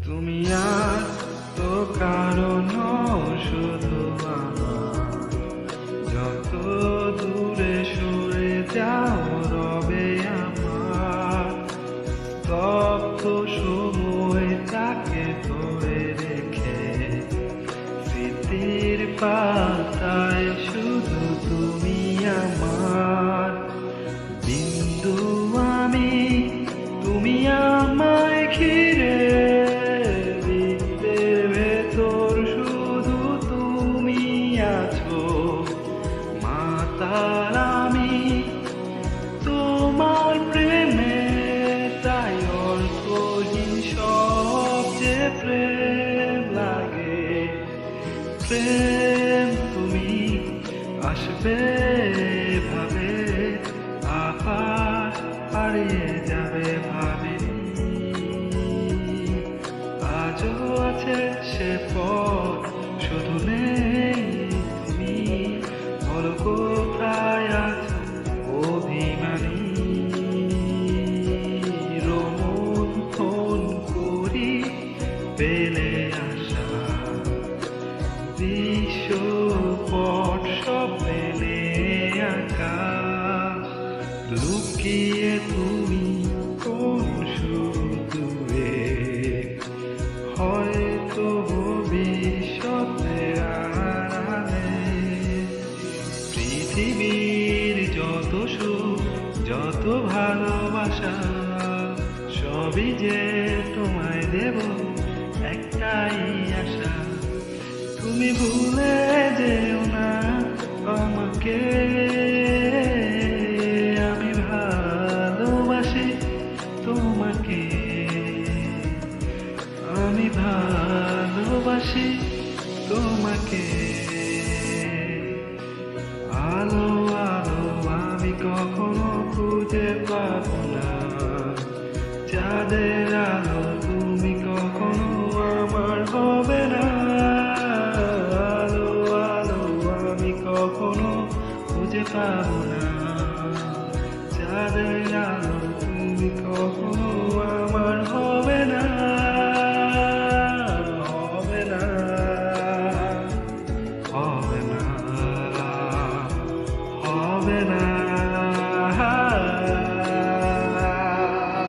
তুমি আর তো কারণ শুধু আমার, যত দূরে সরে যাও রবে আমার স্তব্ধ সময়টাকে ধরে রেখে। স্মৃতির পাতায় শুধু তুমি আমার বিন্দু, আমি তুমি আমায় ঘিরে, বৃত্তের ভেতর শুধু তুমি আছো। মাতাল আমি তোমার প্রেমে, তাই অর্থহীন সব যে প্রেম লাগে। প্রেম তুমি আসবে ভাবে, আবার হারিয়ে যাবে ভাবিনি। আজও আছে সে পথ, শুধু নেই তুমি। বলো কোথায় আছো অভিমানী, রোমন্থন করি পেলে আসা। দৃশ্যপট সব মেলে আঁকা, লুকিয়ে তুমি কোন সুদূরে, হয়তো ভবিষ্যতের আড়ালে। পৃথিবীর যত সুখ, যত ভালোবাসা, সবই যে তোমায় দেব একটাই আশা। তুমি ভুলে যেও না আমাকে, আমি ভালোবাসি তোমাকে। আমি ভালোবাসি তোমাকে। আলো আলো আমি কখনো খুঁজে পাবো না, চাঁদের আলো তুমি কখনো আমার হবে না। আলো আলো আমি কখনো খুঁজে পাবো না, চাঁদের আলো তুমি কখনো